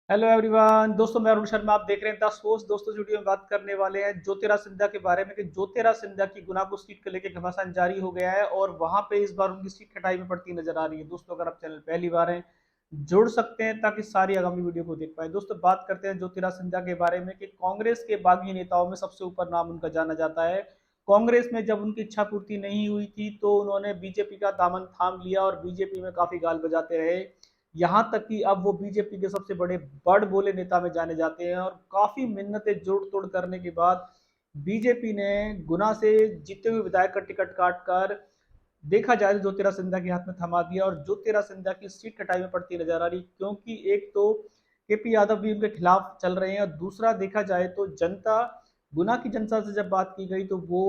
Hello everyone दोस्तों, मैं अरुण शर्मा। आप देख रहे हैं द सोर्स। दोस्तों, इस वीडियो में बात करने वाले हैं ज्योतिरादित्य सिंधिया के बारे में कि ज्योतिरादित्य सिंधिया की गुना को सीट को लेकर घमासान जारी हो गया है और वहां पे इस बार उनकी सीट कटाई में पड़ती नजर आ रही है। दोस्तों, अगर आप चैनल पहली बार हैं, जुड़ सकते हैं ताकि सारी आगामी वीडियो को देख पाए। दोस्तों, बात करते हैं ज्योतिरादित्य सिंधिया के बारे में कि कांग्रेस के बागी नेताओं में सबसे ऊपर नाम उनका जाना जाता है। कांग्रेस में जब उनकी इच्छा पूर्ति नहीं हुई थी तो उन्होंने बीजेपी का दामन थाम लिया और बीजेपी में काफी गाल बजाते रहे। यहाँ तक कि अब वो बीजेपी के सबसे बड़े बड़ बोले नेता में जाने जाते हैं और काफी मिन्नतें जोड़ तोड़ करने के बाद बीजेपी ने गुना से जीते हुए विधायक का टिकट काट कर देखा जाए तो ज्योतिरादित्य सिंधिया के हाथ में थमा दिया और ज्योतिरादित्य सिंधिया की सीट कटाई में पड़ती नजर आ रही, क्योंकि एक तो केपी यादव भी उनके खिलाफ चल रहे हैं और दूसरा देखा जाए तो जनता, गुना की जनता से जब बात की गई तो वो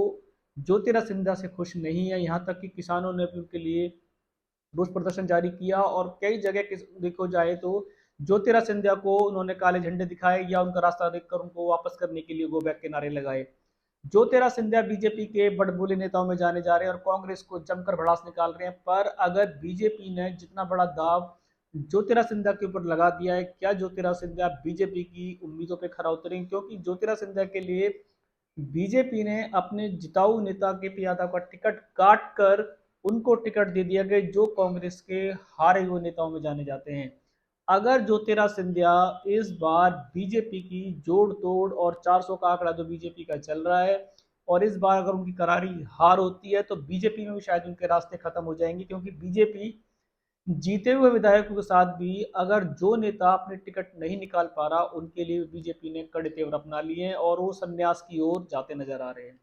ज्योतिरादित्य सिंधिया से खुश नहीं है। यहाँ तक कि किसानों ने भी उनके लिए रोष प्रदर्शन जारी किया और कई जगह देखो जाए तो ज्योतिरादित्य सिंधिया को उन्होंने काले झंडे दिखाए या उनका रास्ता देखकर उनको वापस करने के लिए गो बैक के नारे लगाए। ज्योतिरादित्य सिंधिया बीजेपी के बड़बोले नेताओं में जाने जा रहे हैं और कांग्रेस को जमकर भड़ास निकाल रहे हैं। पर अगर बीजेपी ने जितना बड़ा दाव ज्योतिरादित्य सिंधिया के ऊपर लगा दिया है, क्या ज्योतिरादित्य सिंधिया बीजेपी की उम्मीदों पर खरा उतरेंगे? क्योंकि ज्योतिरादित्य सिंधिया के लिए बीजेपी ने अपने जिताऊ नेता के पी यादव का टिकट काट कर उनको टिकट दे दिया गया जो कांग्रेस के हारे हुए नेताओं में जाने जाते हैं। अगर ज्योतिरादित्य सिंधिया इस बार बीजेपी की जोड़ तोड़ और 400 का आंकड़ा जो बीजेपी का चल रहा है और इस बार अगर उनकी करारी हार होती है तो बीजेपी में भी शायद उनके रास्ते खत्म हो जाएंगे, क्योंकि बीजेपी जीते हुए विधायकों के साथ भी अगर जो नेता अपने टिकट नहीं निकाल पा रहा उनके लिए बीजेपी ने कड़े तेवर अपना लिए हैं और वो संन्यास की ओर जाते नजर आ रहे हैं।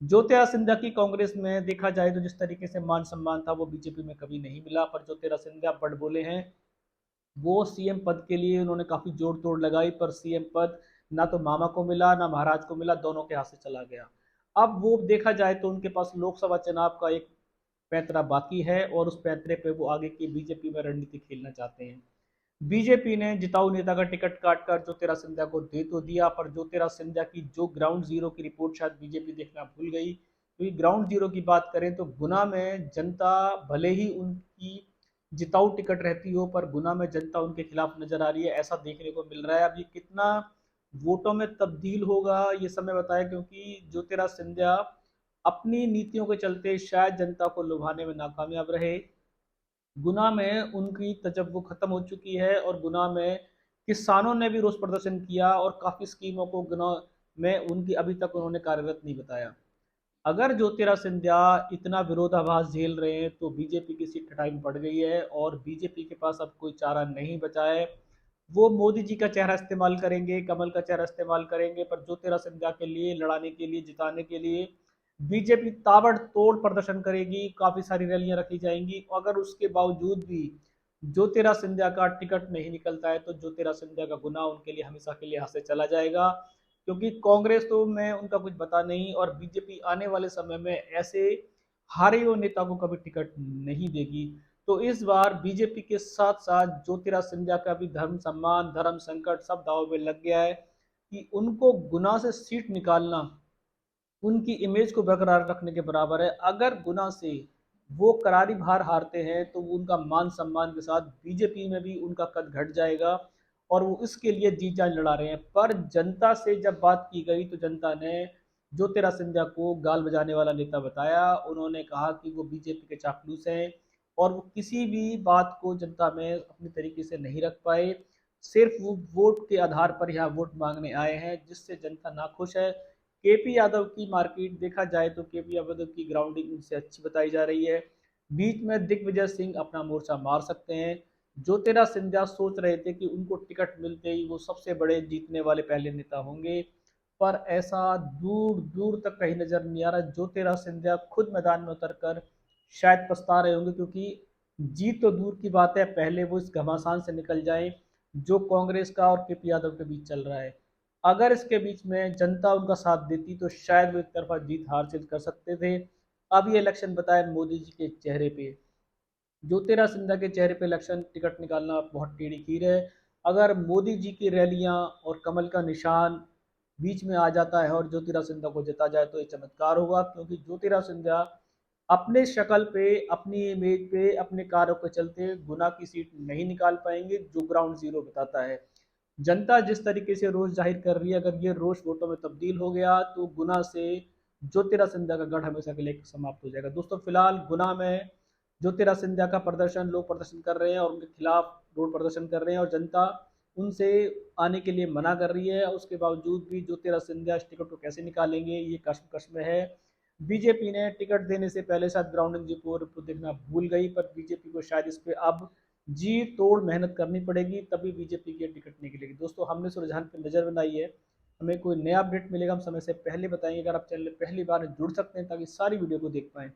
ज्योतिरादित्य सिंधिया की कांग्रेस में देखा जाए तो जिस तरीके से मान सम्मान था वो बीजेपी में कभी नहीं मिला। पर ज्योतिरादित्य सिंधिया बड़ बोले हैं, वो सीएम पद के लिए उन्होंने काफी जोड़ तोड़ लगाई पर सीएम पद ना तो मामा को मिला ना महाराज को मिला, दोनों के हाथ से चला गया। अब वो देखा जाए तो उनके पास लोकसभा चुनाव का एक पैंतरा बाकी है और उस पैंतरे पे वो आगे की बीजेपी में रणनीति खेलना चाहते हैं। बीजेपी ने जिताऊ नेता का टिकट काटकर ज्योतिरादित्य सिंधिया को दे तो दिया, पर ज्योतिरादित्य सिंधिया की जो ग्राउंड जीरो की रिपोर्ट शायद बीजेपी देखना भूल गई। क्योंकि ग्राउंड जीरो की बात करें तो गुना में जनता भले ही उनकी जिताऊ टिकट रहती हो पर गुना में जनता उनके खिलाफ नजर आ रही है, ऐसा देखने को मिल रहा है। अब ये कितना वोटों में तब्दील होगा ये समय बताए, क्योंकि ज्योतिरादित्य सिंधिया अपनी नीतियों के चलते शायद जनता को लुभाने में नाकामयाब रहे। गुना में उनकी तजब्बो खत्म हो चुकी है और गुना में किसानों ने भी रोष प्रदर्शन किया और काफी स्कीमों को गुना में उनकी अभी तक उन्होंने कार्यरत नहीं बताया। अगर ज्योतिरादित्य सिंधिया इतना विरोधाभास झेल रहे हैं तो बीजेपी की सीट कटाई में पड़ गई है और बीजेपी के पास अब कोई चारा नहीं बचा है। वो मोदी जी का चेहरा इस्तेमाल करेंगे, कमल का चेहरा इस्तेमाल करेंगे, पर ज्योतिरादित्य सिंधिया के लिए लड़ाने के लिए जिताने के लिए बीजेपी ताबड़तोड़ प्रदर्शन करेगी, काफी सारी रैलियां रखी जाएंगी। अगर उसके बावजूद भी ज्योतिरादित्य सिंधिया का टिकट नहीं निकलता है तो ज्योतिरादित्य सिंधिया का गुना उनके लिए हमेशा के लिए हाथ से चला जाएगा, क्योंकि कांग्रेस तो में उनका कुछ पता नहीं और बीजेपी आने वाले समय में ऐसे हारे हुए नेता को कभी टिकट नहीं देगी। तो इस बार बीजेपी के साथ साथ ज्योतिरादित्य सिंधिया का भी धर्म सम्मान, धर्म संकट सब दांव में लग गया है कि उनको गुना से सीट निकालना उनकी इमेज को बरकरार रखने के बराबर है। अगर गुना से वो करारी हार हारते हैं तो उनका मान सम्मान के साथ बीजेपी में भी उनका कद घट जाएगा और वो इसके लिए जी जान लड़ा रहे हैं। पर जनता से जब बात की गई तो जनता ने ज्योतिरादित्य सिंधिया को गाल बजाने वाला नेता बताया। उन्होंने कहा कि वो बीजेपी के चापलूस हैं और वो किसी भी बात को जनता में अपने तरीके से नहीं रख पाए। सिर्फ वो वोट के आधार पर यहाँ वोट मांगने आए हैं, जिससे जनता नाखुश है। केपी यादव की मार्केट देखा जाए तो केपी यादव की ग्राउंडिंग उनसे अच्छी बताई जा रही है। बीच में दिग्विजय सिंह अपना मोर्चा मार सकते हैं। ज्योतिरादित्य सिंधिया सोच रहे थे कि उनको टिकट मिलते ही वो सबसे बड़े जीतने वाले पहले नेता होंगे, पर ऐसा दूर दूर तक कहीं नजर नहीं आ रहा। ज्योतिरादित्य सिंधिया खुद मैदान में उतरकर शायद पछता रहे होंगे, क्योंकि जीत तो दूर की बात है, पहले वो इस घमासान से निकल जाए जो कांग्रेस का और केपी यादव के बीच चल रहा है। अगर इसके बीच में जनता उनका साथ देती तो शायद वो एक तरफा जीत हासिल कर सकते थे। अब ये इलेक्शन बताए मोदी जी के चेहरे पे, ज्योतिरादित्य सिंधिया के चेहरे पे इलेक्शन टिकट निकालना बहुत टेढ़ी खीर है। अगर मोदी जी की रैलियां और कमल का निशान बीच में आ जाता है और ज्योतिरादित्य सिंधिया को जिता जाए तो ये चमत्कार होगा, क्योंकि ज्योतिरादित्य सिंधिया अपने शक्ल पे, अपनी इमेज पे, अपने कार्यों के चलते गुना की सीट नहीं निकाल पाएंगे जो ग्राउंड जीरो बताता है। जनता जिस तरीके से रोष जाहिर कर रही है, अगर ये रोष वोटों में तब्दील हो गया तो गुना से ज्योतिरादित्य सिंधिया का गढ़ हमेशा के लिए समाप्त हो जाएगा। दोस्तों फिलहाल गुना में ज्योतिरादित्य सिंधिया का प्रदर्शन, लोग प्रदर्शन कर रहे हैं और उनके खिलाफ रोड प्रदर्शन कर रहे हैं और जनता उनसे आने के लिए मना कर रही है। उसके बावजूद भी ज्योतिरादित्य सिंधिया इस टिकट को कैसे निकालेंगे, ये कश्मकश में है। बीजेपी ने टिकट देने से पहले शायद ग्राउंडिंग रिपोर्ट देखना भूल गई, पर बीजेपी को शायद इस पे अब जी तोड़ मेहनत करनी पड़ेगी, तभी बीजेपी की टिकट निकलेगी। दोस्तों हमने इस रुझान पर नज़र बनाई है। हमें कोई नया अपडेट मिलेगा हम समय से पहले बताएंगे। अगर आप चैनल पहली बार जुड़ सकते हैं ताकि सारी वीडियो को देख पाएँ।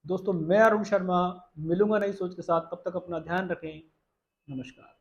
दोस्तों मैं अरुण शर्मा मिलूंगा नई सोच के साथ, तब तक अपना ध्यान रखें। नमस्कार।